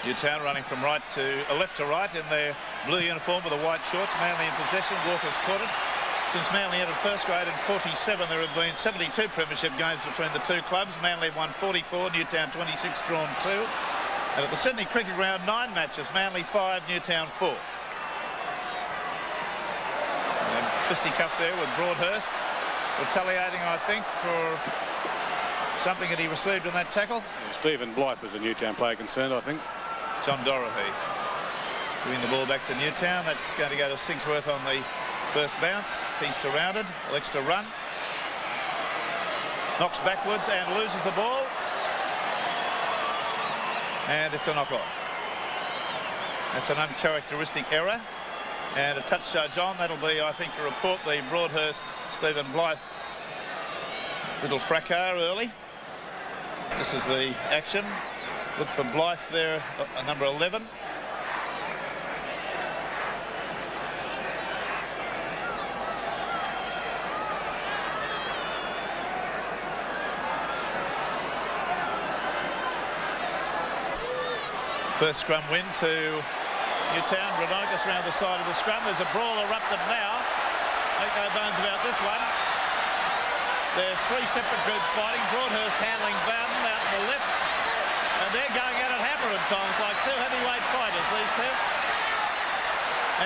Newtown running from left to right in their blue uniform with the white shorts. Manly in possession. Walker's caught it. Since Manly entered first grade in 47, there have been 72 premiership games between the two clubs. Manly have won 44, Newtown 26, drawn 2. And at the Sydney Cricket Ground, 9 matches. Manly 5, Newtown 4. And fisticuff there with Broadhurst, retaliating, I think, for something that he received in that tackle. Yeah, Stephen Blythe was a Newtown player concerned, I think. John Dorothy giving the ball back to Newtown. That's going to go to Sigsworth on the first bounce. He's surrounded, elects to run. Knocks backwards and loses the ball. And it's a knock on. That's an uncharacteristic error. And a touch charge on. That'll be, I think, to report the Broadhurst Stephen Blythe little fracas early. This is the action. Look for Blythe there, number 11. First scrum win to Newtown. Rodonakis around the side of the scrum. There's a brawl erupted now. Make no bones about this one. There's 3 separate groups fighting. Broadhurst handling Bowden out on the left. And they're going at it hammer at times, like 2 heavyweight fighters, these two.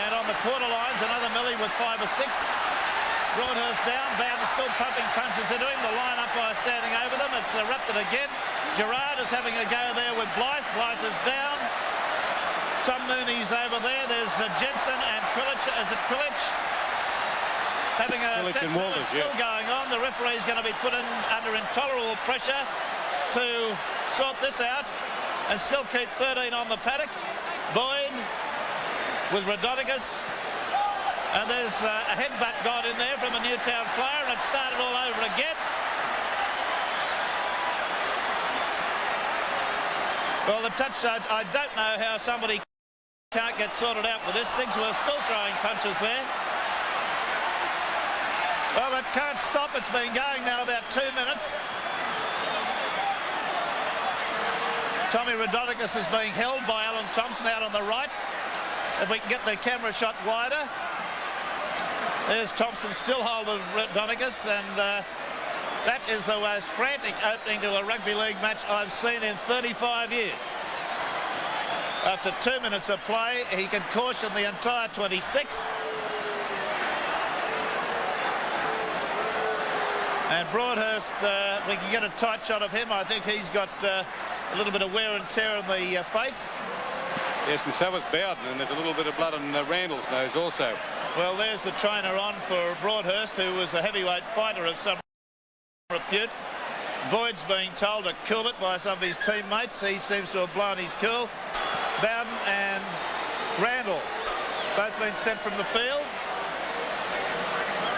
And on the quarter lines, another Millie with 5 or 6. Broadhurst down. Bowden still pumping punches. They're doing the line umpire standing over them. It's erupted again. Gerard is having a go there with Blythe. Blythe is down. Tom Mooney's over there. There's Jensen and Quilich. Is it Quilich? Having a set still going on. The referee's going to be put under intolerable pressure to sort this out and still keep 13 on the paddock. Boyd with Rodonakis. And there's a headbutt got in there from a Newtown player, and it started all over again. Well, the touch judge, I don't know how somebody can't get sorted out with this. Sigsworth still throwing punches there. Well, it can't stop. It's been going now about 2 minutes. Tommy Rodonakis is being held by Alan Thompson out on the right. If we can get the camera shot wider. There's Thompson still holding Rodonakis, and that is the most frantic opening to a rugby league match I've seen in 35 years. After 2 minutes of play, he can caution the entire 26. And Broadhurst, we can get a tight shot of him. I think he's got a little bit of wear and tear in the face. Yes, and so was Bowden, and there's a little bit of blood on Randall's nose also. Well, there's the trainer on for Broadhurst, who was a heavyweight fighter of some repute. Boyd's being told to cool it by some of his teammates. He seems to have blown his cool. Bowden and Randall both been sent from the field.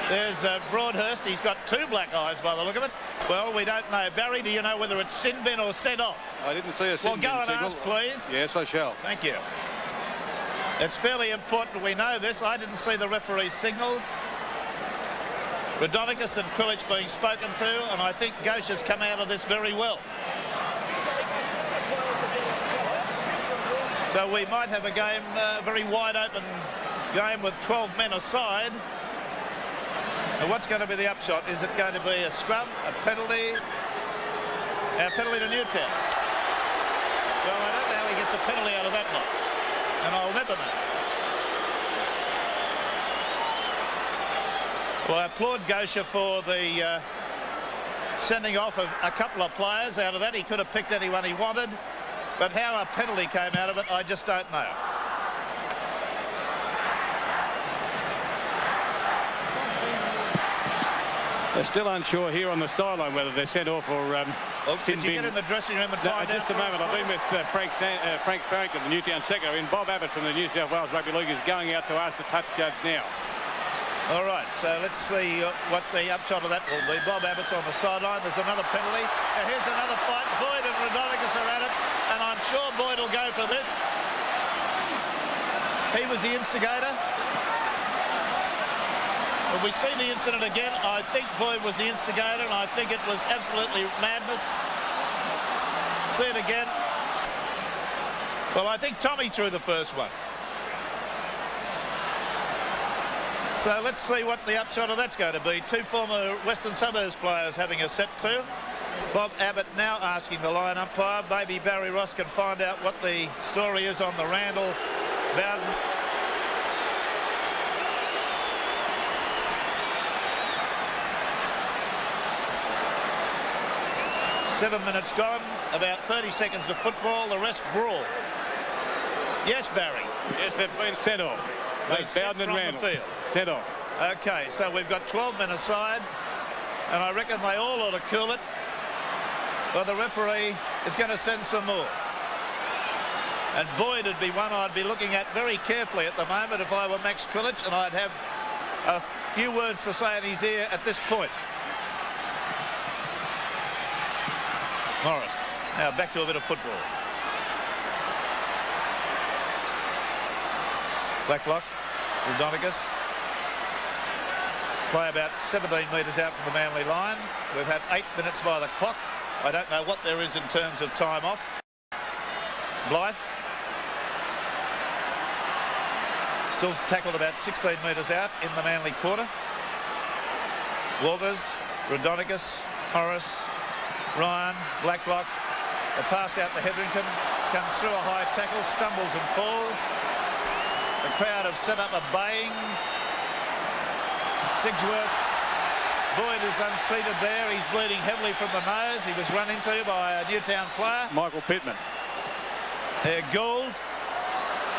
There's Broadhurst. He's got 2 black eyes by the look of it. Well, we don't know. Barry, do you know whether it's sin bin or sent off? I didn't see a sin bin. Well, go and ask, please. Yes, I shall. Thank you. It's fairly important we know this. I didn't see the referee's signals. Rodonakis and Quilich being spoken to, and I think Ghosh has come out of this very well. So we might have a game, a very wide open game with 12 men aside. And what's going to be the upshot? Is it going to be a scrum, a penalty? A penalty to Newtown. Well, I don't know how he gets a penalty out of that lot. And I'll never know. Well, I applaud Gosha for the sending off of a couple of players out of that. He could have picked anyone he wanted. But how a penalty came out of it, I just don't know. They're still unsure here on the sideline whether they're sent off or... Did you get in the dressing room and find out? Just a moment. I've been with Frank Farrington, the Newtown secretary, and Bob Abbott from the New South Wales Rugby League is going out to ask the touch judge now. All right, so let's see what the upshot of that will be. Bob Abbott's on the sideline. There's another penalty. Now here's another fight. Boyd and Rodonakis are at it, and I'm sure Boyd will go for this. He was the instigator. When we see the incident again, I think Boyd was the instigator, and I think it was absolutely madness. See it again. Well, I think Tommy threw the first one. So let's see what the upshot of that's going to be. Two former Western Suburbs players having a set to. Bob Abbott now asking the line umpire. Maybe Barry Ross can find out what the story is on the Randall Bowden. Seven minutes gone, about 30 seconds of football, the rest brawl. Yes, Barry. Yes, they've been sent off. Both Bowden and Randall. The field. Sent off. Okay, so we've got 12 men aside, and I reckon they all ought to cool it. Well, the referee is going to send some more. And Boyd would be one I'd be looking at very carefully at the moment if I were Max Krilic, and I'd have a few words to say in his ear at this point. Morris. Now back to a bit of football. Blacklock, Rudonigas. Play about 17 metres out from the Manly line. We've had 8 minutes by the clock. I don't know what there is in terms of time off. Blythe. Still tackled about 16 metres out in the Manly quarter. Walters, Rudonigas, Horace, Ryan, Blacklock. The pass out to Hetherington. Comes through a high tackle, stumbles and falls. The crowd have set up a baying. Sigsworth. Boyd is unseated there. He's bleeding heavily from the nose. He was run into by a Newtown player. Michael Pittman. Gould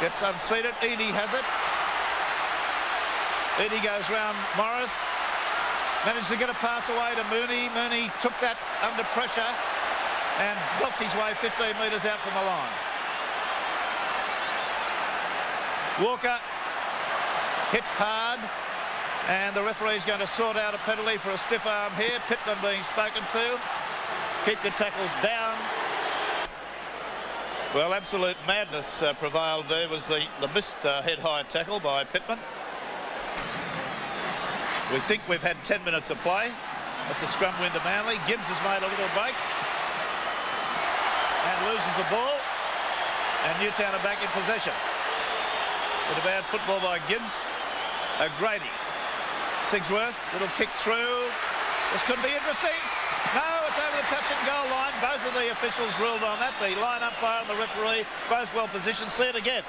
gets unseated. Eadie has it. Eadie goes round Morris. Managed to get a pass away to Mooney. Mooney took that under pressure and blocks his way 15 metres out from the line. Walker hit hard, and the referee's going to sort out a penalty for a stiff arm here. Pittman being spoken to. Keep your tackles down. Well, absolute madness prevailed there. Was the missed head-high tackle by Pittman. We think we've had 10 minutes of play. That's a scrum win to Manly. Gibbs has made a little break and loses the ball, and Newtown are back in possession. Bit of bad football by Gibbs. O'Grady. Sigsworth, little kick through. This could be interesting. No, it's over the touch and goal line. Both of the officials ruled on that. The line umpire and the referee, both well positioned. See it again.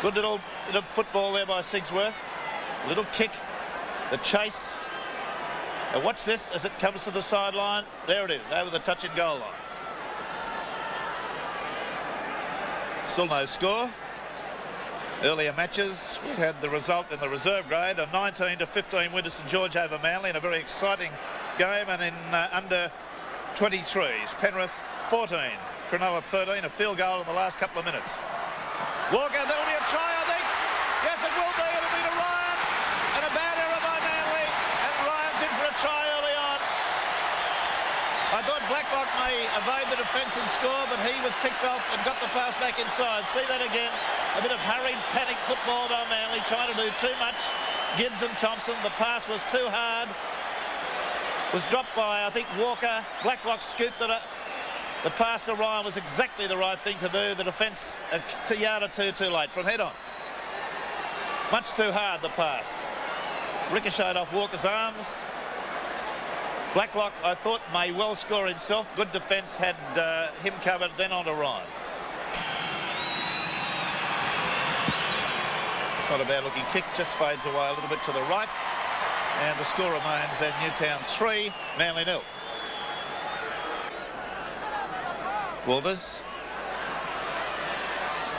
Good little bit of football there by Sigsworth. Little kick. The chase. Now watch this as it comes to the sideline. There it is, over the touch and goal line. Still no score. Earlier matches, we had the result in the reserve grade, a 19-15 win to St George over Manly in a very exciting game, and in under 23s. Penrith 14, Cronulla 13, a field goal in the last couple of minutes. Walker, that'll be a try, I think. Yes, it will be. It'll be to Ryan, and a bad error by Manly, and Ryan's in for a try early on. I thought Blacklock may evade the defence and score, but he was picked off and got the pass back inside. See that again. A bit of hurried, panic football by Manly, trying to do too much. Gibbs and Thompson, the pass was too hard. Was dropped by, I think, Walker. Blacklock scooped it up. The pass to Ryan was exactly the right thing to do. The defence a yard or two too late from head on. Much too hard, the pass. Ricocheted off Walker's arms. Blacklock, I thought, may well score himself. Good defence, had him covered, then on to Ryan. It's not a bad looking kick, just fades away a little bit to the right. And the score remains then Newtown 3, Manly 0. Walters.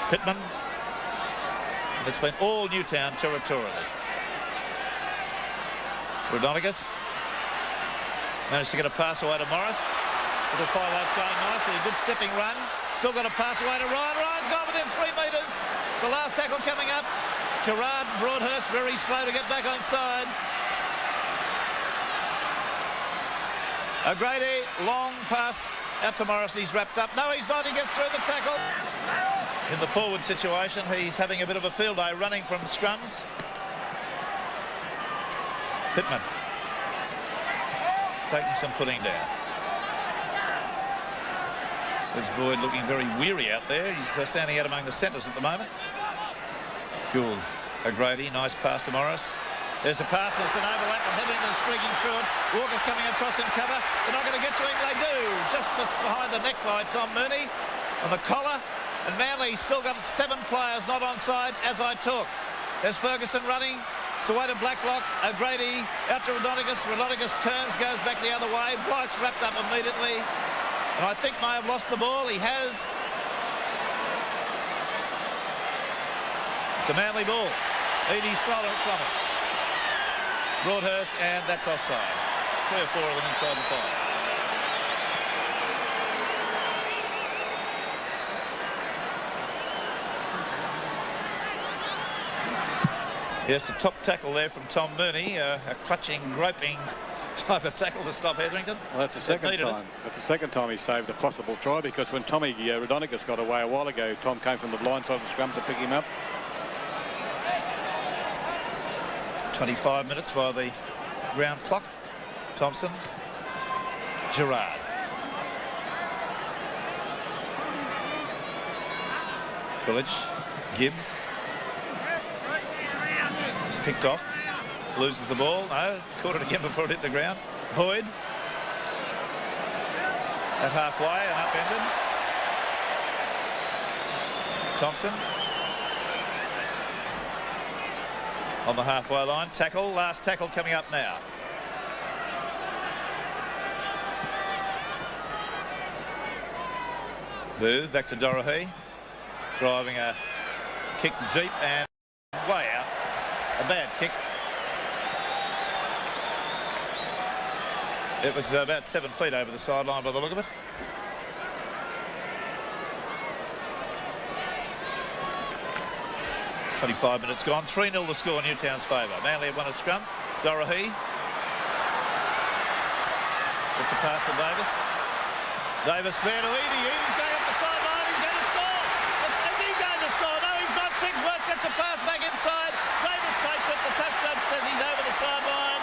Pittman. And it's been all Newtown territorially. Rudonigas. Managed to get a pass away to Morris. Little 5-8's going nicely. A good stepping run. Still got a pass away to Ryan. Ryan's gone within 3 metres. It's the last tackle coming up. Gerard Broadhurst very slow to get back on side. O'Grady, long pass out to Morris. He's wrapped up. No, he's not. He gets through the tackle. In the forward situation, he's having a bit of a field day running from scrums. Pittman. Taking some putting down. There's Boyd looking very weary out there. He's standing out among the centres at the moment. Gould, O'Grady, nice pass to Morris. There's a pass, there's an overlap, and Hetherington streaking through it. Walker's coming across in cover. They're not going to get to him. They do. Just behind the neck by Tom Mooney on the collar. And Manly still got 7 players not onside as I talk. There's Ferguson running. It's away to Blacklock. O'Grady out to Rodonigus. Rodonigus turns, goes back the other way. Blythe's wrapped up immediately. And I think may have lost the ball. He has. It's a Manly ball. Edie stolen it from him. Broadhurst, and that's offside. 3 or 4 of them inside the 5. Yes, a top tackle there from Tom Mooney, a clutching, groping type of tackle to stop Hetherington. Well, that's the second time. That's the second time he saved a possible try, because when Tommy Rodonigus got away a while ago, Tom came from the blind side of the scrum to pick him up. 25 minutes by the ground clock. Thompson, Gerard. Village, Gibbs. He's picked off. Loses the ball. No, caught it again before it hit the ground. Boyd. At halfway and upended. Thompson. On the halfway line. Tackle. Last tackle coming up now. Booth back to Dorohey. Driving a kick deep and way out. A bad kick. It was about 7 feet over the sideline by the look of it. .25 minutes gone. 3-0 the score in Newtown's favour. Manly have won a scrum. Dorohey. It's a pass to Davis. Davis there to Edie. Edie's going up the sideline. He's going to score. Is he going to score? No, he's not. Sigsworth gets a pass back inside. Davis takes it. The touch judge says he's over the sideline.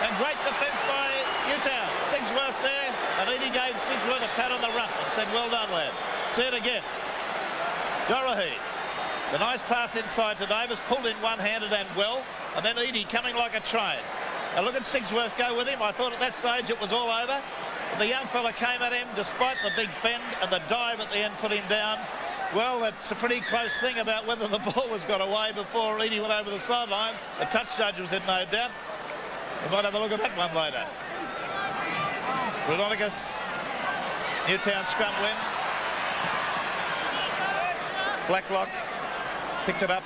And great defence by Newtown. Sigsworth there. And Edie gave Sigsworth a pat on the rump and said, well done, lad. See it again. Dorohey. The nice pass inside to Davis, pulled in one-handed and well, and then Edie coming like a train. Now look at Sigsworth go with him. I thought at that stage it was all over. But the young fella came at him despite the big fend, and the dive at the end put him down. Well, that's a pretty close thing about whether the ball was got away before Edie went over the sideline. The touch judge was in no doubt. We might have a look at that one later. Rodonigus, Newtown scrum win. Blacklock picked it up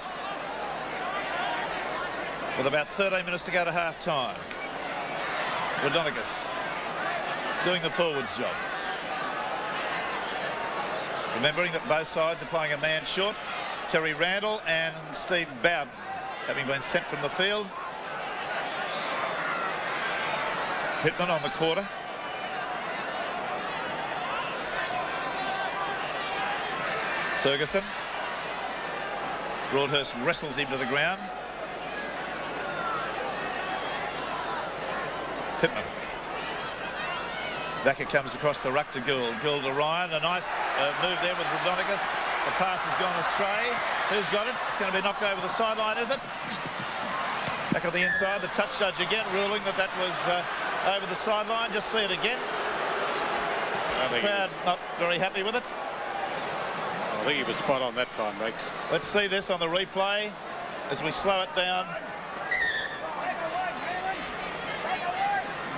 with about 13 minutes to go to half-time. Rodonigus doing the forwards job. Remembering that both sides are playing a man short. Terry Randall and Steve Bowden having been sent from the field. Pittman on the quarter. Ferguson. Broadhurst wrestles him to the ground. Pittman. Back it comes across the ruck to Gould. Gould to Ryan. A nice move there with Rodonigus. The pass has gone astray. Who's got it? It's going to be knocked over the sideline, is it? Back on the inside. The touch judge again ruling that that was over the sideline. Just see it again. The crowd not very happy with it. I think he was spot on that time, Rex. Let's see this on the replay as we slow it down.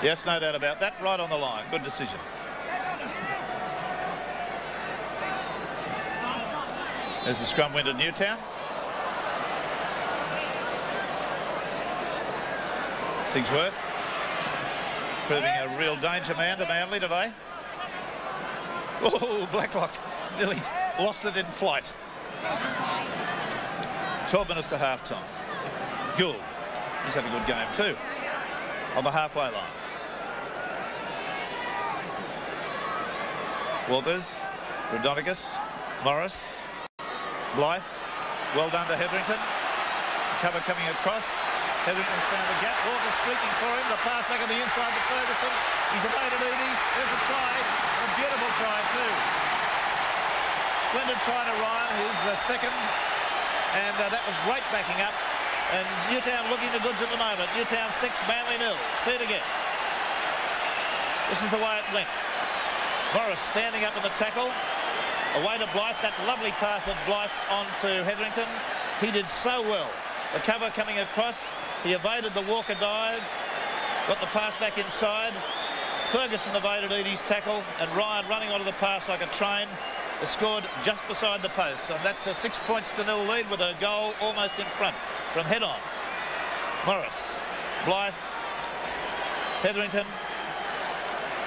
Yes, no doubt about that. Right on the line. Good decision. There's the scrum win to Newtown. Sigsworth proving a real danger man to Manly today. Oh, Blacklock nearly lost it in flight. 12 minutes to half-time. Gould. He's had a good game too. On the halfway line. Walters, Rodonigus, Morris, Blythe. Well done to Hetherington. Cover coming across. Hetherington's found the gap. Walker streaking for him. The pass back on the inside to Ferguson. He's evaded Eadie. There's a try. A beautiful try too. Splendid try to Ryan, his second. And that was great backing up. And Newtown looking the goods at the moment. Newtown 6, Manly 0. See it again. This is the way it went. Morris standing up in the tackle. Away to Blythe. That lovely pass of Blythe onto Hetherington. He did so well. The cover coming across. He evaded the Walker dive. Got the pass back inside. Ferguson evaded Eadie's tackle. And Ryan running onto the pass like a train. Has scored just beside the post. And that's a 6 points to 0 lead with a goal almost in front from head on. Morris, Blythe, Hetherington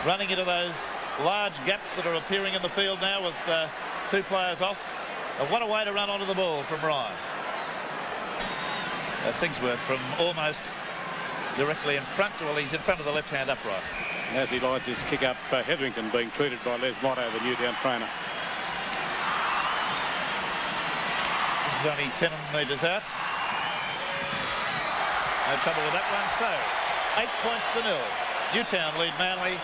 running into those large gaps that are appearing in the field now with 2 players off. And what a way to run onto the ball from Ryan. Sigsworth from almost directly in front. Well, he's in front of the left-hand upright. And as he lines his kick up, Hetherington being treated by Les Motto, the Newtown trainer. This is only 10 metres out. No trouble with that one. So, 8 points to 0. Newtown lead Manly.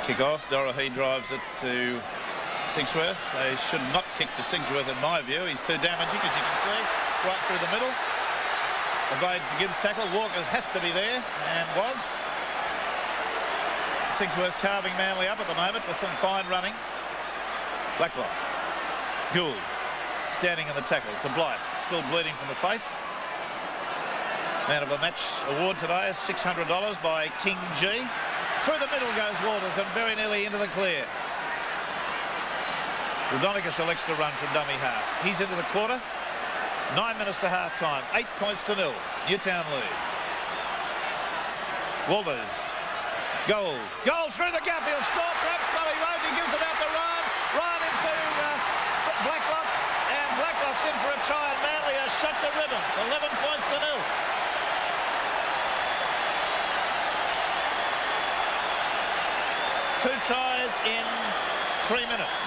Kick off. Dorohee drives it to Sigsworth. They should not kick to Sigsworth in my view. He's too damaging, as you can see, right through the middle. Evades the Gibbs tackle. Walker has to be there, and was. Sigsworth carving Manly up at the moment with some fine running. Blacklock. Gould standing in the tackle to Blythe, still bleeding from the face. Man of the match award today is $600 by King G. Through the middle goes Walters and very nearly into the clear. Rodonicus elects to run from dummy half. He's into the quarter. 9 minutes to half time. 8 points to 0. Newtown lead. Walters. Goal. Goal through the gap. He'll score. Perhaps no, he won't. He gives it out to Ryan. Ryan into Blacklock. And Blacklock's in for a try. And Manly are shut to ribbons. 11 points to 0. Two tries in 3 minutes.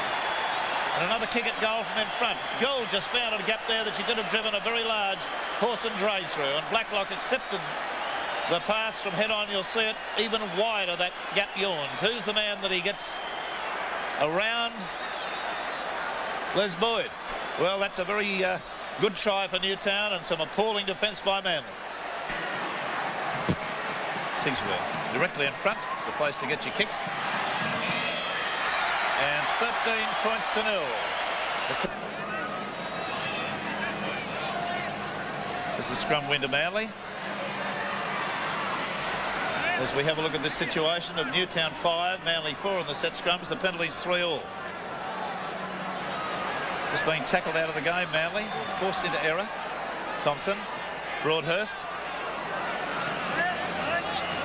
And another kick at goal from in front. Gould just found a gap there that you could have driven a very large horse and dray through. And Blacklock accepted the pass from head on. You'll see it even wider, that gap yawns. Who's the man that he gets around? Les Boyd. Well, that's a very good try for Newtown and some appalling defence by Manly. Sigsworth directly in front, the place to get your kicks. And 13 points to 0. This is scrum win to Manly. As we have a look at this situation of Newtown 5, Manly 4 in the set scrums, the penalties 3-all. Just being tackled out of the game, Manly, forced into error. Thompson, Broadhurst.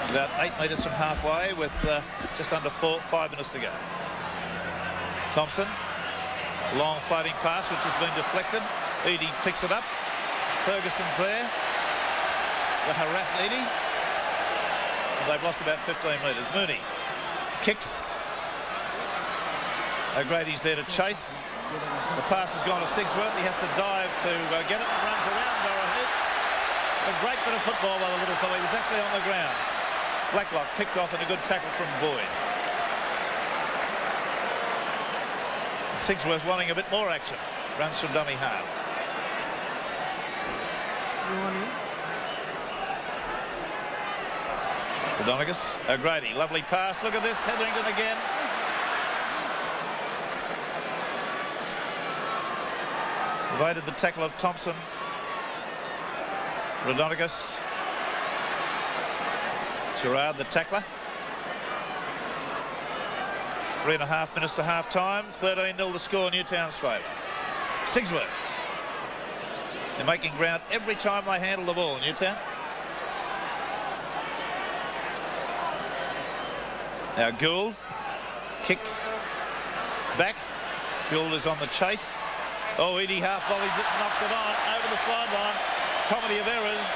About 8 metres from halfway with just under 5 minutes to go. Thompson, long floating pass which has been deflected. Eadie picks it up. Ferguson's there to harass Eadie. And they've lost about 15 metres. Mooney kicks. O'Grady's there to chase. The pass has gone to Sigsworth. He has to dive to get it and runs around Dorohee. A great bit of football by the little fellow. He was actually on the ground. Blacklock picked off and a good tackle from Boyd. Sigsworth wanting a bit more action. Runs from dummy half. Rodonicus, O'Grady, lovely pass. Look at this, Hetherington again. Evaded the tackle of Thompson. Rodonicus. Gerard, the tackler. 3.5 minutes to half time. 13-0 to score, Newtown's favour. Sigsworth. They're making ground every time they handle the ball, Newtown. Now Gould. Kick. Back. Gould is on the chase. Oh, Eadie half volleys it and knocks it on over the sideline. Comedy of errors.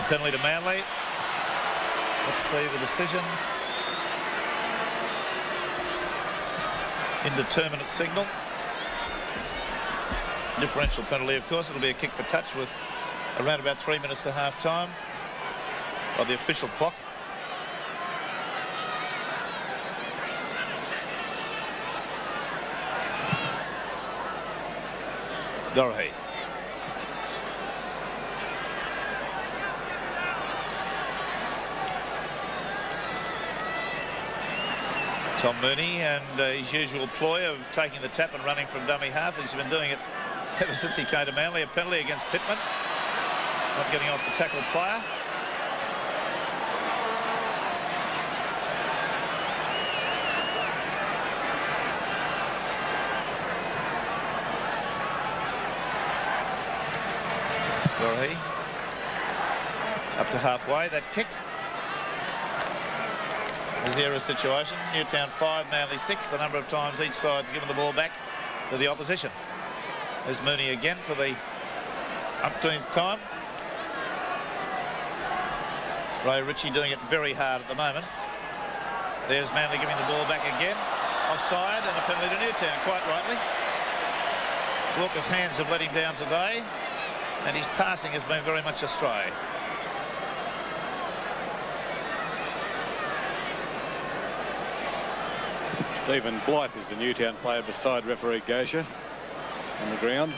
penalty to Manly. Let's see the decision. Indeterminate signal. Differential penalty, of course. It'll be a kick for touch with around about 3 minutes to half time by the official clock. Dorothy. Tom Mooney and his usual ploy of taking the tap and running from dummy half. He's been doing it ever since he came to Manly. A penalty against Pittman. Not getting off the tackle player. Dorothy. Up to halfway, that kick. Is there a situation? Newtown 5, Manly 6. The number of times each side's given the ball back to the opposition. There's Mooney again for the umpteenth time. Ray Ritchie doing it very hard at the moment. There's Manly giving the ball back again. Offside and a penalty to Newtown, quite rightly. Walker's hands have let him down today, and his passing has been very much astray. Stephen Blythe is the Newtown player beside referee Gosha on the ground.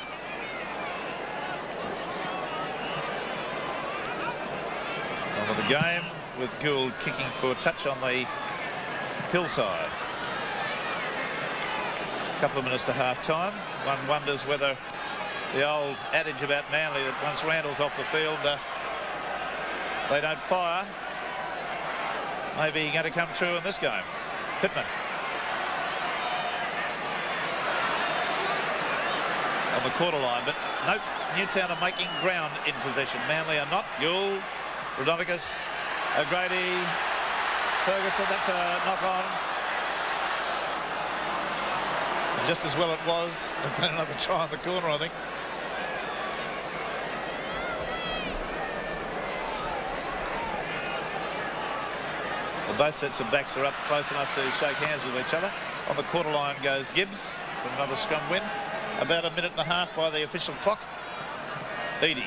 On with the game with Gould kicking for a touch on the hillside. A couple of minutes to half time. One wonders whether the old adage about Manly that once Randall's off the field they don't fire may be going to come true in this game. Pittman. On the quarter line, but nope, Newtown are making ground in possession. Manly are not. Gould, Rodonicus, O'Grady, Ferguson, that's a knock on. And just as well it was. There's been another try on the corner, I think. Well, both sets of backs are up close enough to shake hands with each other. On the quarter line goes Gibbs for another scrum win. About a minute and a half by the official clock. Eadie.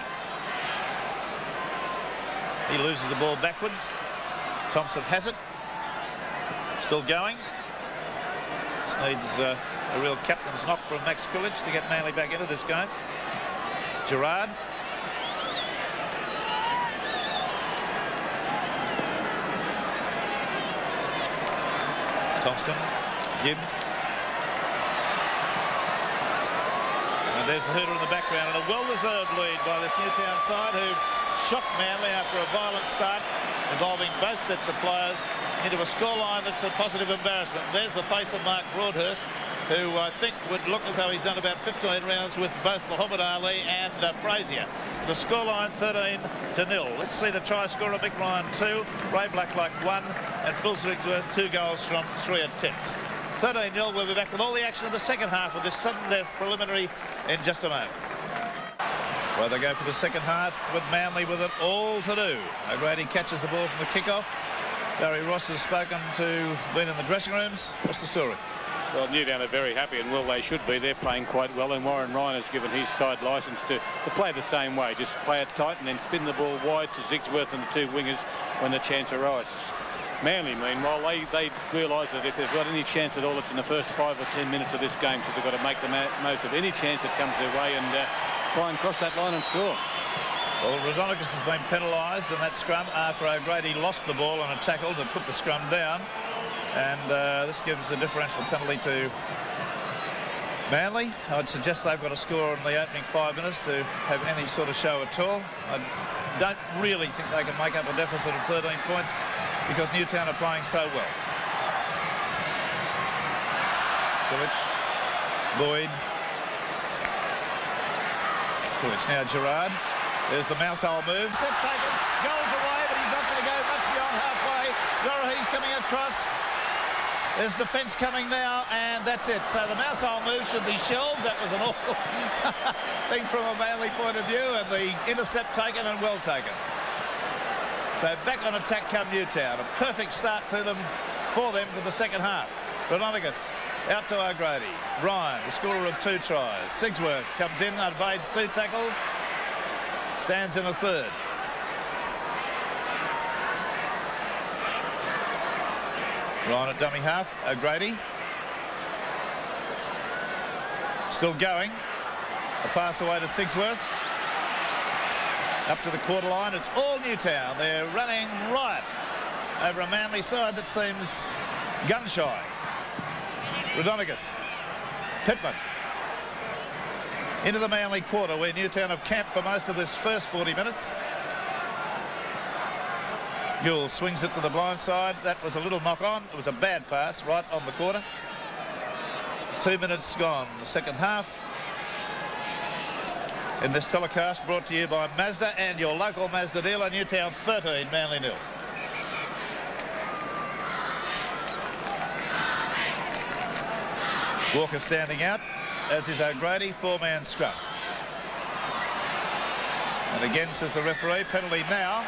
He loses the ball backwards. Thompson has it. Still going. This needs a real captain's knock from Max Coolidge to get Manly back into this game. Gerard. Thompson. Gibbs. And there's the hooter in the background, and a well-deserved lead by this Newtown side who shocked Manly after a violent start involving both sets of players into a scoreline that's a positive embarrassment. There's the face of Mark Broadhurst, who I think would look as though he's done about 15 rounds with both Muhammad Ali and Frazier. The scoreline 13-0. Let's see the try scorer. Mick Ryan 2, Ray Blacklock 1, and Phil Zwickworth 2 goals from 3 attempts. 13-0. We'll be back with all the action of the second half of this sudden death preliminary in just a moment. Well, they go for the second half with Manly with it all to do. O'Grady catches the ball from the kickoff. Barry Ross has spoken to been in the dressing rooms. What's the story? Well, Newtown are very happy, and well, they should be. They're playing quite well, and Warren Ryan has given his side licence to play the same way. Just play it tight and then spin the ball wide to Zigsworth and the two wingers when the chance arises. Manly, meanwhile, they realise that if they've got any chance at all, it's in the first 5 or 10 minutes of this game, so they've got to make the most of any chance that comes their way and try and cross that line and score. Well, Rodonicus has been penalised in that scrum after O'Grady lost the ball on a tackle to put the scrum down. And this gives a differential penalty to Manly. I'd suggest they've got to score in the opening 5 minutes to have any sort of show at all. I don't really think they can make up a deficit of 13 points because Newtown are playing so well. Coolidge, Boyd. Coolidge, now Gerard. There's the mousehole move. Set taken, goes away, but he's not going to go much beyond halfway. Dorothy's coming across. There's defence coming now, and that's it. So the mousehole move should be shelved. That was an awful thing from a Manly point of view, and the intercept taken and well taken. So back on attack come Newtown. A perfect start to them, for the second half. Rodonigas out to O'Grady. Ryan, the scorer of 2 tries. Sigsworth comes in, evades 2 tackles. Stands in a third. Ryan at dummy half. O'Grady. Still going. A pass away to Sigsworth. Up to the quarter line. It's all Newtown. They're running riot over a Manly side that seems gun-shy. Rodonigas. Pittman. Into the Manly quarter where Newtown have camped for most of this first 40 minutes. Yule swings it to the blind side. That was a little knock-on. It was a bad pass right on the quarter. 2 minutes gone. The second half. In this telecast brought to you by Mazda and your local Mazda dealer. Newtown 13, Manly 0. Walker standing out, as is O'Grady, 4-man scrum. And again, says the referee, penalty now.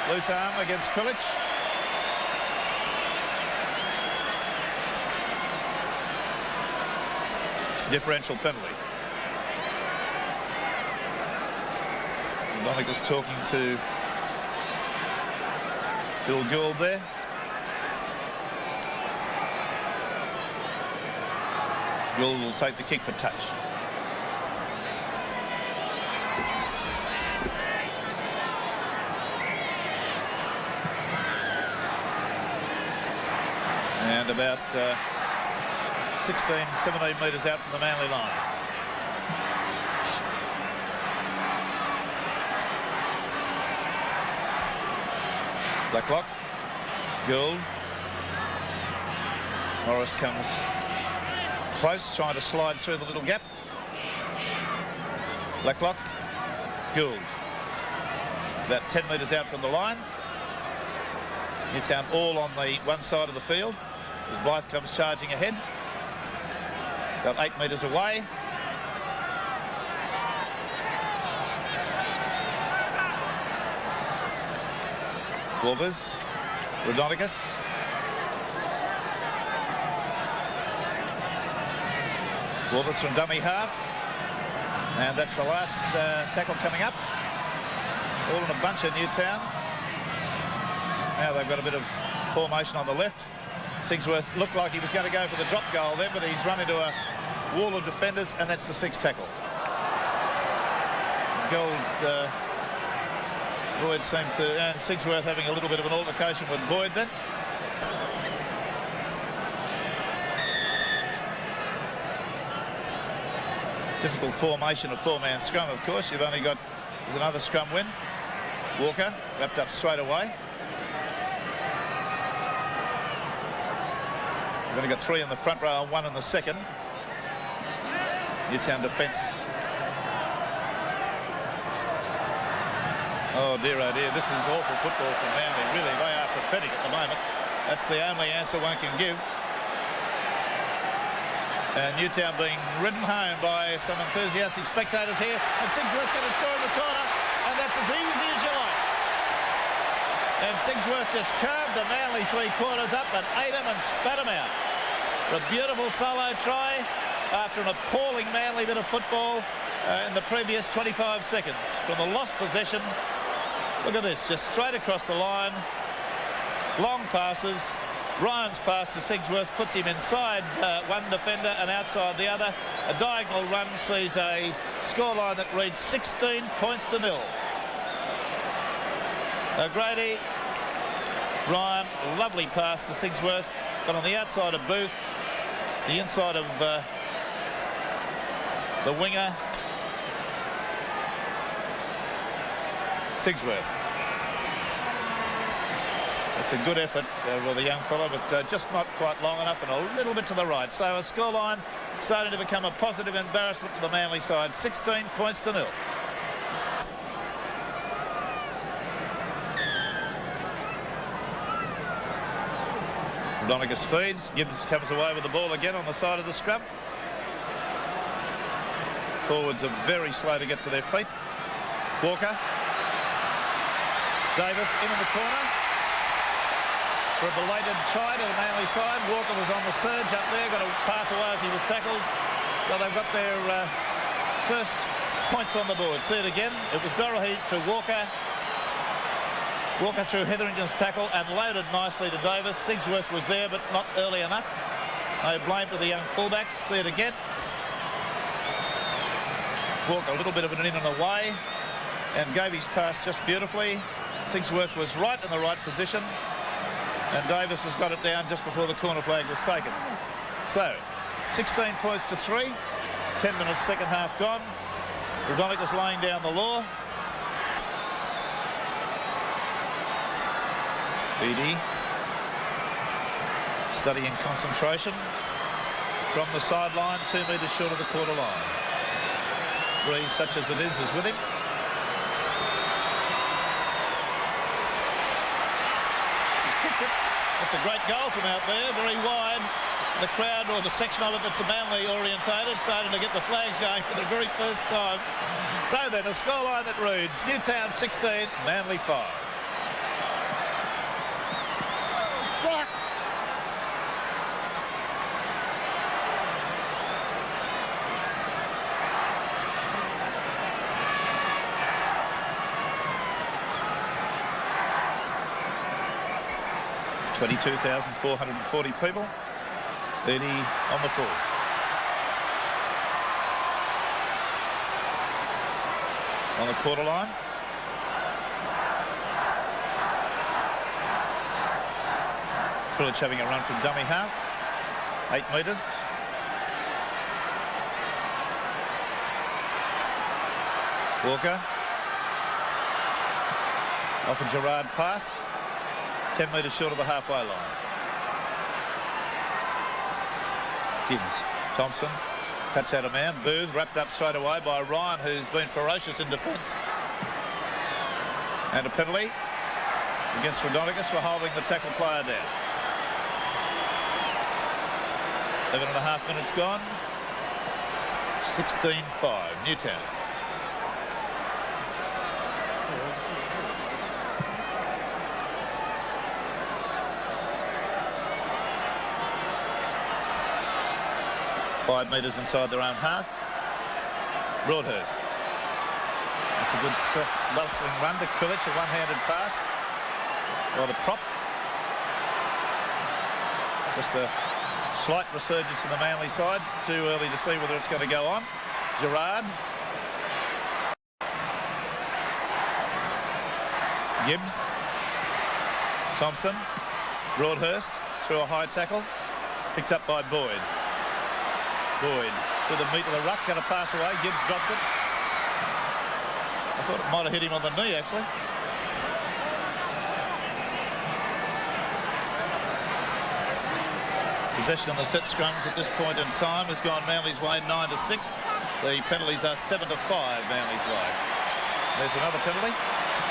Loose arm against Krilic. Differential penalty. Rodonigas talking to Phil Gould there. Gould will take the kick for touch. And about 16, 17 metres out from the Manly line. Blacklock. Gould. Morris comes close, trying to slide through the little gap. Blacklock. Gould. About 10 metres out from the line. Newtown all on the one side of the field as Blythe comes charging ahead. About 8 metres away. Globbers. Rodonigas. Globbers from dummy half. And that's the last tackle coming up. All in a bunch at Newtown. Now they've got a bit of formation on the left. Sigsworth looked like he was going to go for the drop goal there, but he's run into a wall of defenders, and that's the 6th tackle. Gould, Boyd seemed to, and Sigsworth having a little bit of an altercation with Boyd then. Difficult formation of 4-man scrum, of course. You've only got, there's another scrum win. Walker wrapped up straight away. We've only got 3 in the front row and 1 in the second. Newtown defence. Oh dear, this is awful football from Manly. Really, they are pathetic at the moment. That's the only answer one can give. And Newtown being ridden home by some enthusiastic spectators here. And Sigsworth's going to score in the corner. And that's as easy as you like. And Sigsworth just curved the Manly 3/4 up and ate him and spat him out. A beautiful solo try after an appalling Manly bit of football in the previous 25 seconds. From a lost possession. Look at this, just straight across the line. Long passes. Ryan's pass to Sigsworth puts him inside one defender and outside the other. A diagonal run sees a scoreline that reads 16 points to 0. O'Grady, Ryan, lovely pass to Sigsworth, but on the outside of Booth, the inside of the winger, Sigsworth. It's a good effort with the young fellow, but just not quite long enough and a little bit to the right. So a scoreline starting to become a positive embarrassment to the Manly side. 16 points to 0. Rodonigas feeds. Gibbs comes away with the ball again on the side of the scrum. Forwards are very slow to get to their feet. Walker. Davis in the corner for a belated try to the Manly side. Walker was on the surge up there, got to pass away as he was tackled. So they've got their first points on the board. See it again. It was Dorothy to Walker. Walker through Hetherington's tackle and loaded nicely to Davis. Sigsworth was there, but not early enough. No blame to the young fullback. See it again. Walker a little bit of an in and away and gave his pass just beautifully. Sigsworth was right in the right position, and Davis has got it down just before the corner flag was taken. So 16 points to 3, 10 minutes second half gone. Rodonicus laying down the law. Beattie studying concentration from the sideline, 2 metres short of the quarter line. Breeze, such as it is with him. He's kicked it. That's a great goal from out there, very wide. The crowd, or the section of it that's Manly orientated, starting to get the flags going for the very first time. So then, a scoreline that reads Newtown 16, Manly 5. $22,440 people. 30 on the floor. On the quarter line. Privilege having a run from dummy half. 8 metres. Walker. Off a Gerard pass. 10 metres short of the halfway line. Gibbs, Thompson, cuts out a man. Booth wrapped up straight away by Ryan, who's been ferocious in defence. And a penalty against Rodonicus for holding the tackle player down. 11.5 minutes gone. 16-5, Newtown. Five metres inside their own half. Broadhurst. That's a good soft bustling run to Kulich, a one-handed pass by the prop. Just a slight resurgence in the Manly side. Too early to see whether it's going to go on. Gerard. Gibbs. Thompson. Broadhurst through a high tackle. Picked up by Boyd. Boyd to the meat of the ruck, going to pass away. Gibbs drops it. I thought it might have hit him on the knee, actually. Possession on the set scrums at this point in time has gone Manly's way 9-6. The penalties are 7-5 Manly's way. There's another penalty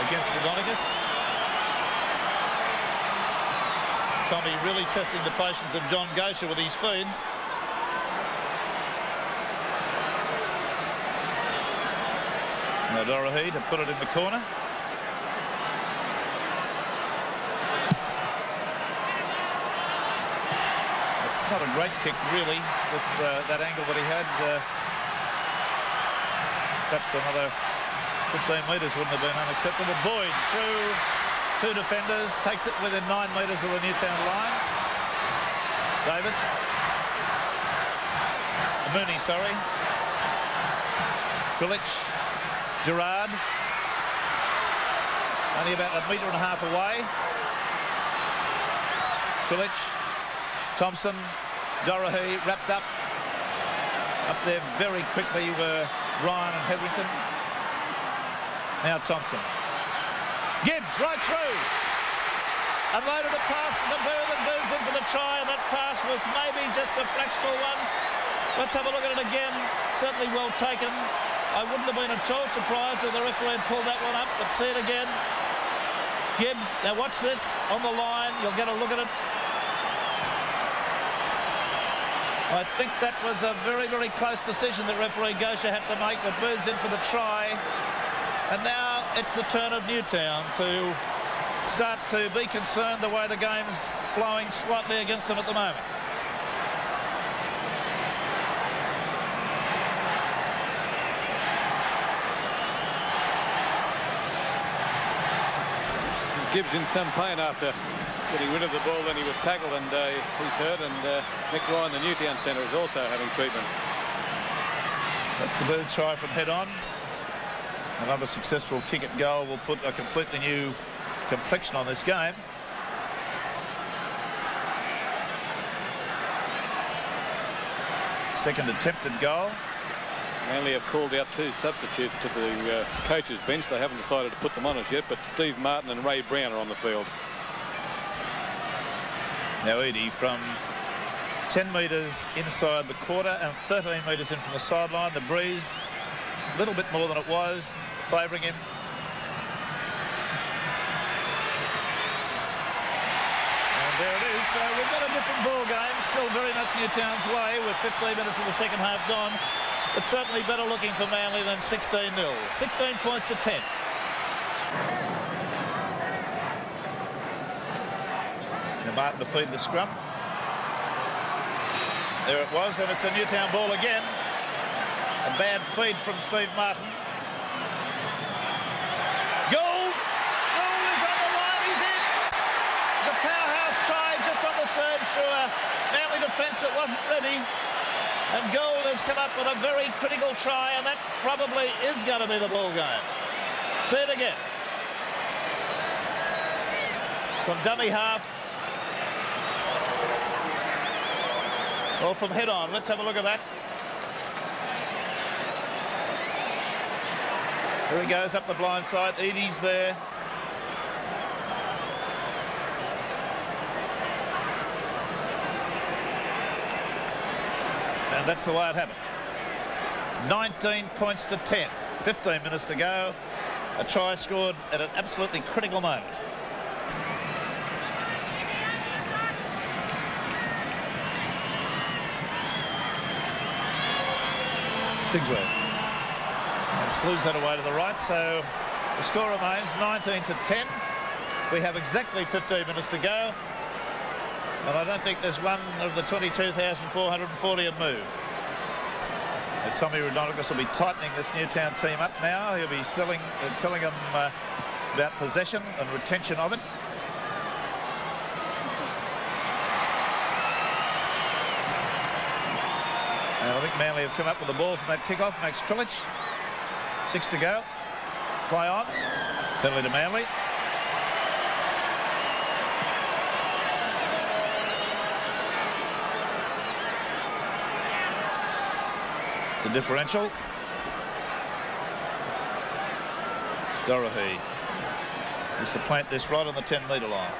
against Rodonicus. Tommy really testing the patience of John Gosher with his feeds. Now Dorothy to put it in the corner. It's not a great kick, really, with that angle that he had. Perhaps another 15 metres wouldn't have been unacceptable. Boyd through 2 defenders, takes it within 9 metres of the Newtown line. Davis. Mooney, sorry. Kulich. Gerard, only about 1.5 metres away. Kulich, Thompson, Dorothy wrapped up there very quickly were Ryan and Hetherington. Now Thompson. Gibbs right through. Unloaded a pass to Booth and Booth's in for the try, and that pass was maybe just a fractional one. Let's have a look at it again. Certainly well taken. I wouldn't have been at all surprised if the referee had pulled that one up, but see it again. Gibbs, now watch this, on the line, you'll get a look at it. I think that was a very, very close decision that referee Gosher had to make, but Booth's in for the try. And now it's the turn of Newtown to start to be concerned the way the game's flowing slightly against them at the moment. Gibbs in some pain after getting rid of the ball, then he was tackled and he's hurt, and Nick Ryan, the Newtown centre, is also having treatment. That's the Booth try from head on. Another successful kick at goal will put a completely new complexion on this game. Second attempted goal. Manly have called out 2 substitutes to the coach's bench. They haven't decided to put them on as yet, but Steve Martin and Ray Brown are on the field. Now Edie from 10 metres inside the quarter and 13 metres in from the sideline. The breeze, a little bit more than it was, favouring him. And there it is. So we've got a different ball game. Still very much Newtown's way with 15 minutes of the second half gone. But certainly better looking for Manly than 16-0. 16 points to 10. Now Martin to feed the scrum. There it was, and it's a Newtown ball again. A bad feed from Steve Martin. Goal! Goal is on the line, he's in! It's a powerhouse try just on the surge through a Manly defence that wasn't ready. And Gould has come up with a very critical try, and that probably is going to be the ball game. See it again. From dummy half. Or from head on. Let's have a look at that. Here he goes up the blind side. Edie's there. And that's the way it happened. 19 points to 10. 15 minutes to go. A try scored at an absolutely critical moment. Sigsworth. And slews that away to the right. So the score remains 19 to 10. We have exactly 15 minutes to go. And I don't think there's one of the 22,440 have moved. And Tommy Rodonakis will be tightening this Newtown team up now. He'll be telling them about possession and retention of it. And I think Manly have come up with the ball from that kick-off. Max Krilich. 6 to go. Play on. Penalty to Manly. It's a differential. Dorohey is to plant this right on the 10-metre line.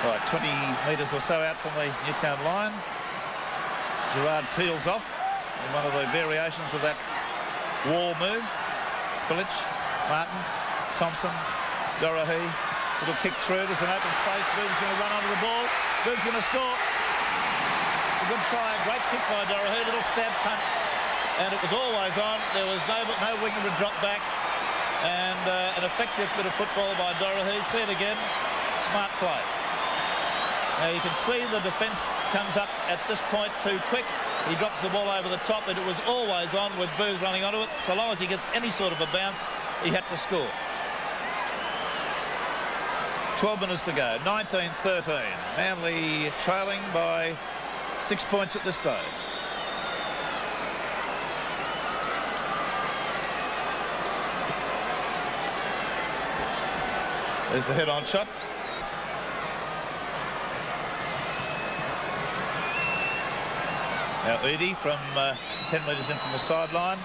Right, 20 metres or so out from the Newtown line. Gerard peels off in one of the variations of that wall move. Krilich, Martin, Thompson, Dorohey. Little kick through. There's an open space. Booth's going to run onto the ball. Booth's going to score. A good try. Great kick by Dorohey. Little stab punt. And it was always on. There was no winger to drop back. And an effective bit of football by Dorohey. See it again. Smart play. Now you can see the defence comes up at this point too quick. He drops the ball over the top, but it was always on with Booth running onto it. So long as he gets any sort of a bounce, he had to score. 12 minutes to go. 19-13. Manly trailing by 6 points at this stage. There's the head-on shot. Now Edie from 10 metres in from the sideline.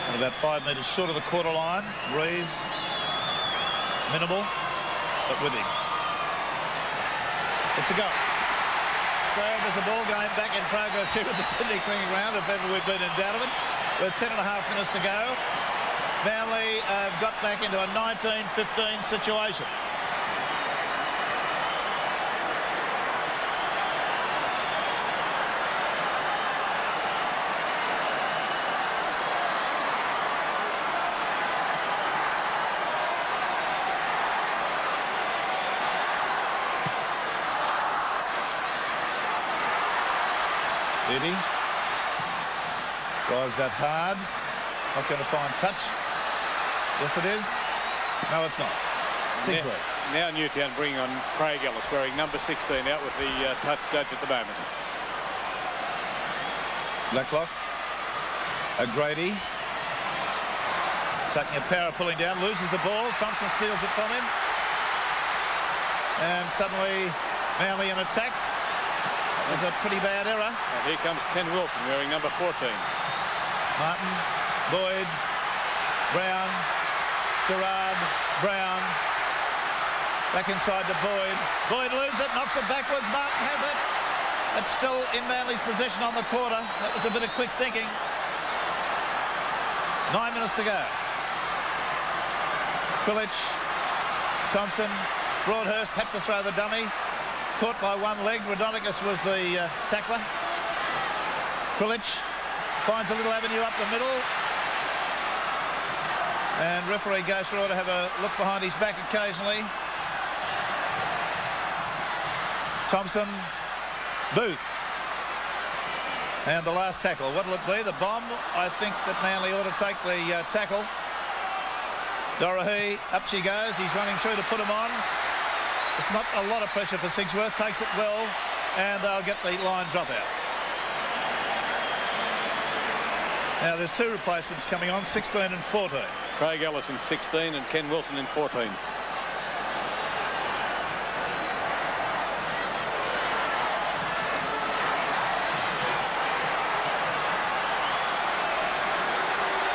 And about 5 metres short of the quarter line. Rees, minimal, but with him. It's a goal. So there's a ball game back in progress here with the Sydney Cricket Ground, if ever we've been in doubt of it. With 10.5 minutes to go. Manly got back into a 19-15 situation. Eddie drives that hard. Not going to find touch. Yes, it is. No, it's not. Sigsworth. Now Newtown bringing on Craig Ellis, wearing number 16 out with the touch judge at the moment. Blacklock. O'Grady. Taking a power, pulling down, loses the ball. Thompson steals it from him. And suddenly Manly in attack. There's a pretty bad error. And here comes Ken Wilson wearing number 14. Martin, Boyd, Brown, Gerard, Brown. Back inside to Boyd. Boyd loses it, knocks it backwards. Martin has it. It's still in Manly's possession on the quarter. That was a bit of quick thinking. 9 minutes to go. Quillich, Thompson, Broadhurst had to throw the dummy. Caught by one leg. Rodonicus was the tackler. Quillich finds a little avenue up the middle. And referee Gosher ought to have a look behind his back occasionally. Thompson, Booth. And the last tackle. What'll it be? The bomb? I think that Manly ought to take the tackle. Dorahy, up she goes. He's running through to put him on. It's not a lot of pressure for Sigsworth. Takes it well, and they'll get the line drop out. Now there's two replacements coming on, 16 and 14. Craig Ellis in 16 and Ken Wilson in 14.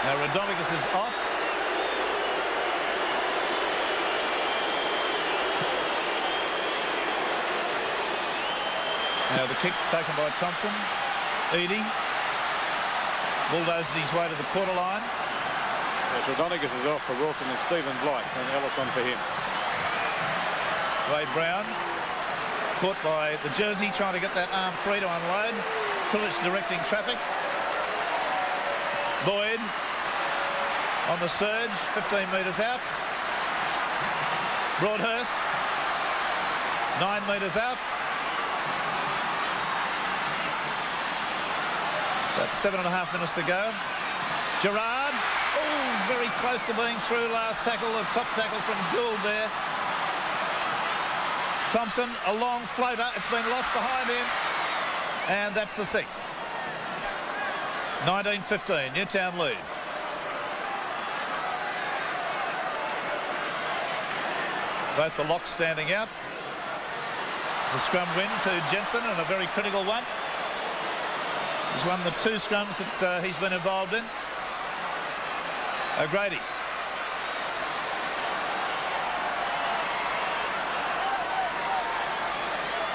Now Rodonicus is off. Now the kick taken by Thompson. Eadie bulldozes his way to the quarter line. Yes, Rodonicus is off for Wilson and Stephen Blight, and Ellis on for him. Wade Brown caught by the jersey, trying to get that arm free to unload. Quillich directing traffic. Boyd on the surge, 15 metres out. Broadhurst, 9 metres out. About 7.5 minutes to go. Gerard, oh, very close to being through. Last tackle, a top tackle from Gould there. Thompson, a long floater. It's been lost behind him. And that's the 6. 19-15, Newtown lead. Both the locks standing out. The scrum win to Jensen, and a very critical one. He's won the 2 scrums that he's been involved in. O'Grady.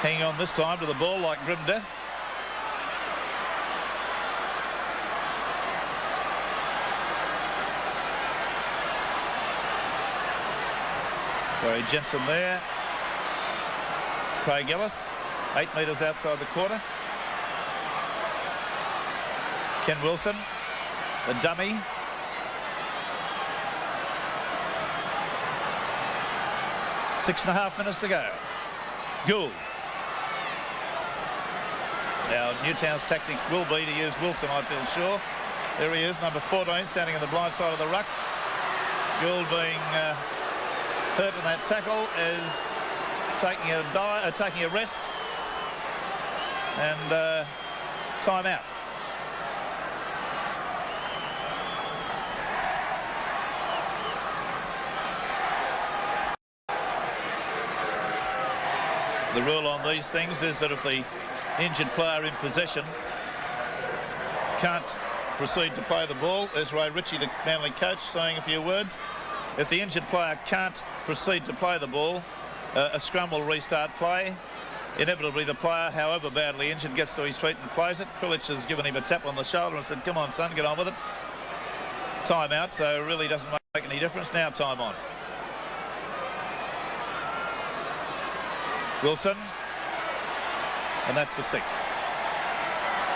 Hanging on this time to the ball like grim death. Barry Jensen there. Craig Ellis, 8 metres outside the quarter. Ken Wilson, the dummy. 6.5 minutes to go. Gould. Now, Newtown's tactics will be to use Wilson, I feel sure. There he is, number 14, standing on the blind side of the ruck. Gould being hurt in that tackle is taking a rest. And time out. The rule on these things is that if the injured player in possession can't proceed to play the ball, there's Ray Ritchie, the Manly coach, saying a few words. If the injured player can't proceed to play the ball, a scrum will restart play. Inevitably, the player, however badly injured, gets to his feet and plays it. Quillich has given him a tap on the shoulder and said, come on, son, get on with it. Time out, so it really doesn't make any difference. Now time on. Wilson, and that's the 6.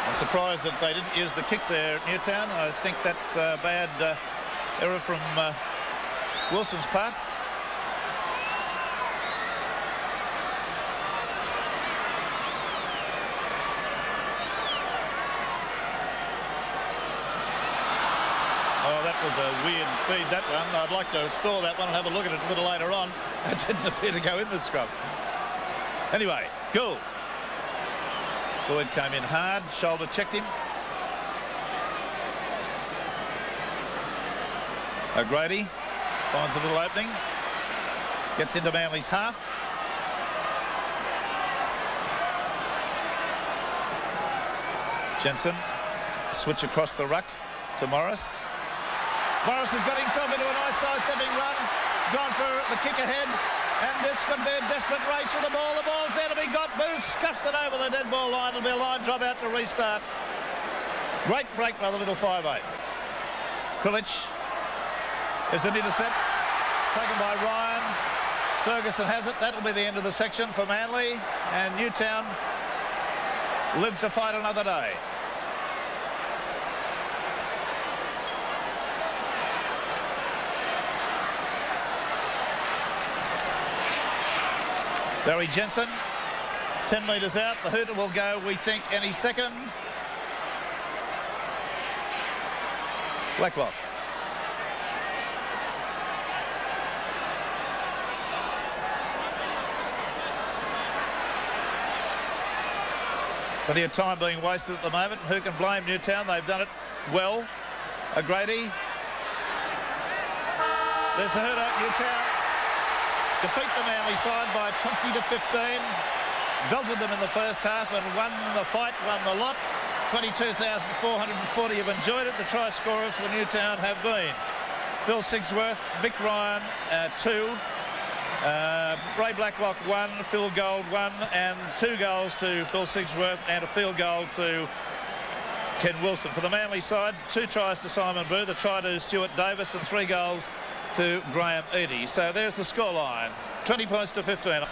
I'm surprised that they didn't use the kick there at Newtown. I think that's a bad error from Wilson's part. was a weird feed, that one. I'd like to store that one and have a look at it a little later on. It didn't appear to go in the scrum. Anyway, Gould. Boyd came in hard, shoulder checked him. O'Grady finds a little opening. Gets into Manly's half. Jensen, switch across the ruck to Morris. Morris has got himself into a nice side-stepping run. Gone for the kick ahead. And it's going to be a desperate race for the ball. The ball's there to be got. Booth scuffs it over the dead ball line. It'll be a line drop out to restart. Great break by the little 5'8". Krilic is an intercept. Taken by Ryan. Ferguson has it. That'll be the end of the section for Manly. And Newtown live to fight another day. Barry Jensen, 10 metres out. The hooter will go, we think, any second. Blacklock. Plenty of time being wasted at the moment. Who can blame Newtown? They've done it well. O'Grady. There's the hooter, Newtown. Defeat the Manly side by 20 to 15. Belted them in the first half and won the fight, won the lot. 22,440 have enjoyed it. The try scorers for Newtown have been Phil Sigsworth, Mick Ryan, 2. Ray Blacklock 1, Phil Gold 1, and 2 goals to Phil Sigsworth and a field goal to Ken Wilson. For the Manly side, 2 tries to Simon Booth, a try to Stuart Davis and 3 goals to Graham Eadie. So there's the scoreline, 20 points to 15.